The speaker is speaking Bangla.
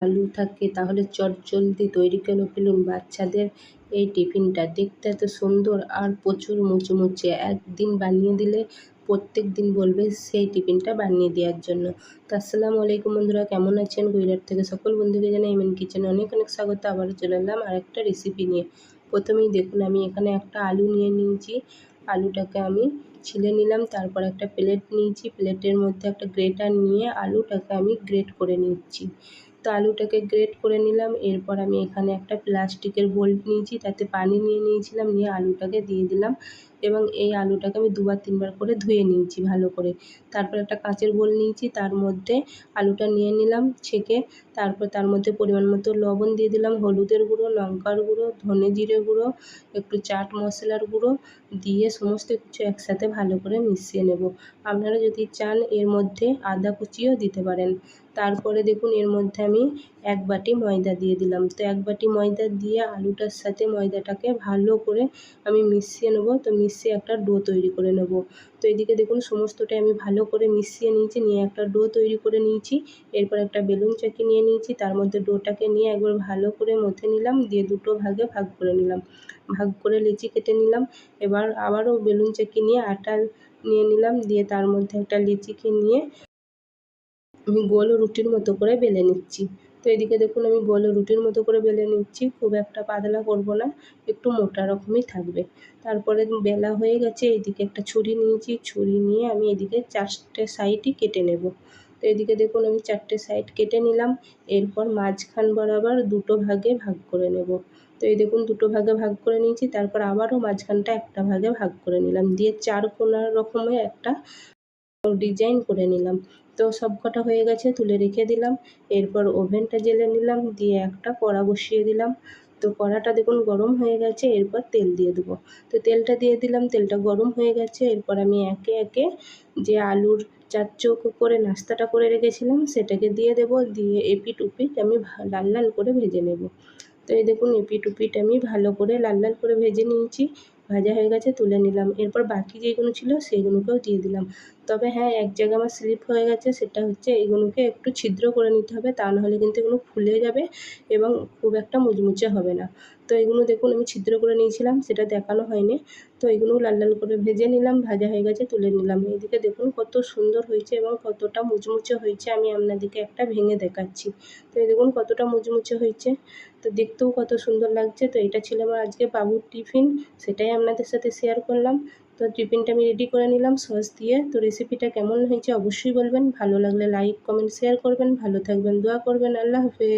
আলু থাকে তাহলে চটজলদি তৈরি করে ফেলুন বাচ্চাদের এই টিফিনটা। দেখতে এত সুন্দর আর প্রচুর মুচমুচে। একদিন বানিয়ে দিলে প্রত্যেক দিন বলবে সেই টিফিনটা বানিয়ে দেওয়ার জন্য। তো আসসালামু আলাইকুম বন্ধুরা, কেমন আছেন? গুজরাট থেকে সকল বন্ধুকে জানাই এমএন কিচেনে অনেক অনেক স্বাগত। আবারও চলে এলাম আরেকটা রেসিপি নিয়ে। প্রথমেই দেখুন আমি এখানে একটা আলু নিয়ে নিয়েছি। আলুটাকে আমি ছিলে নিলাম। তারপর একটা প্লেট নিয়েছি, প্লেটের মধ্যে একটা গ্রেটার নিয়ে আলুটাকে আমি গ্রেট করে নিচ্ছি। তো আলুটাকে গ্রেট করে নিলাম। এরপর আমি এখানে একটা প্লাস্টিকের বোল নিয়েছি, তাতে পানি নিয়ে নিয়েছিলাম, নিয়ে আলুটাকে দিয়ে দিলাম এবং এই আলুটাকে আমি 2-3 বার করে ধুয়ে নিয়েছি ভালো করে। তারপর একটা কাঁচের বোল নিয়েছি, তার মধ্যে আলুটা নিয়ে নিলাম ছেঁকে। তারপর তার মধ্যে পরিমাণ মতো লবণ দিয়ে দিলাম, হলুদের গুঁড়ো, লঙ্কার গুঁড়ো, ধনে জিরে গুঁড়ো, একটু চাট মশলার গুঁড়ো দিয়ে সমস্ত কিছু একসাথে ভালো করে মিশিয়ে নেব। আপনারা যদি চান এর মধ্যে আদা কুচিও দিতে পারেন। তারপরে দেখুন এর মধ্যে আমি 1 বাটি ময়দা দিয়ে দিলাম। তো 1 বাটি ময়দা দিয়ে আলুটার সাথে ময়দাটাকে ভালো করে আমি মিশিয়ে নেব। তো মিশিয়ে একটা ডো তৈরি করে নেব। তো এদিকে দেখুন সমস্তটাই আমি ভালো করে মিশিয়ে নিয়েছি, নিয়ে একটা ডো তৈরি করে নিয়েছি। এরপর একটা বেলুন চাকি নিয়ে নিয়েছি, তার মধ্যে ডোটাকে নিয়ে একবার ভালো করে মথে নিলাম, দিয়ে দুটো ভাগে ভাগ করে নিলাম। ভাগ করে লেচি কেটে নিলাম। এবার আবারও বেলুন চাকি নিয়ে আটা নিয়ে নিলাম, দিয়ে তার মধ্যে একটা লেচিকে নিয়ে আমি গোল রুটির মতো করে বেলে নিচ্ছি। তো এদিকে দেখুন আমি গোল রুটির মতো করে বেলে নিচ্ছি, খুব একটা পাতলা করব না, একটু মোটা রকমই থাকবে। তারপরে বেলা হয়ে গেছে, এদিকে একটা ছুরি নিয়েছি, ছুরি নিয়ে আমি এদিকে 4টে সাইডই কেটে নেব। তো এদিকে দেখুন আমি 4টে সাইড কেটে নিলাম। এরপর মাঝখান বরাবর দুটো ভাগে ভাগ করে নেব। তো এই দেখুন দুটো ভাগে ভাগ করে নিয়েছি। তারপর আবারও মাঝখানটা একটা ভাগে ভাগ করে নিলাম, দিয়ে 4 কোণা রকমের একটা ডিজাইন করে নিলাম। তো সব কটা হয়ে গেছে, তুলে রেখে দিলাম। এরপর ওভেনটা জ্বেলে নিলাম, দিয়ে একটা কড়া বসিয়ে দিলাম। তো কড়াটা দেখুন গরম হয়ে গেছে, এরপর তেল দিয়ে দেবো। তো তেলটা দিয়ে দিলাম, তেলটা গরম হয়ে গেছে। এরপর আমি একে একে যে আলুর 4 চৌকো করে নাস্তাটা করে রেখেছিলাম সেটাকে দিয়ে দেবো, দিয়ে এপিঠ ওপিঠ আমি লাল লাল করে ভেজে নেব। তো এই দেখুন এপিঠ ওপিঠ আমি ভালো করে লাল লাল করে ভেজে নিয়েছি। ভাজা হয়ে গেছে, তুলে নিলাম। এরপর বাকি যেগুলো ছিল সেইগুলোকেও দিয়ে দিলাম। তবে হ্যাঁ, এক জায়গায় আমার স্লিপ হয়ে গেছে, সেটা হচ্ছে এগুলোকে একটু ছিদ্র করে নিতে হবে, তা নাহলে কিন্তু এগুলো ফুলে যাবে এবং খুব একটা মুচমুচে হবে না। তো এগুলো দেখুন আমি ছিদ্র করে নিয়েছিলাম, সেটা দেখানো হয়নি। তো এগুলো লাল লাল করে ভেজে নিলাম, ভাজা হয়ে গেছে, তুলে নিলাম। এইদিকে দেখুন কত সুন্দর হয়েছে এবং কতটা মুচমুচে হয়েছে, আমি আপনাদেরকে একটা ভেঙে দেখাচ্ছি। তো এই দেখুন কতটা মুচমুচে হয়েছে, তো দেখতেও কত সুন্দর লাগছে। তো এটা ছিল আমার আজকে বাবুর টিফিন, সেটাই আপনাদের সাথে শেয়ার করলাম। তো টিফিনটা আমি রেডি করে নিলাম সস দিয়ে। তো রেসিপিটা কেমন হয়েছে অবশ্যই বলবেন। ভালো লাগলে লাইক, কমেন্ট, শেয়ার করবেন। ভালো থাকবেন, দোয়া করবেন। আল্লাহ হাফেজ।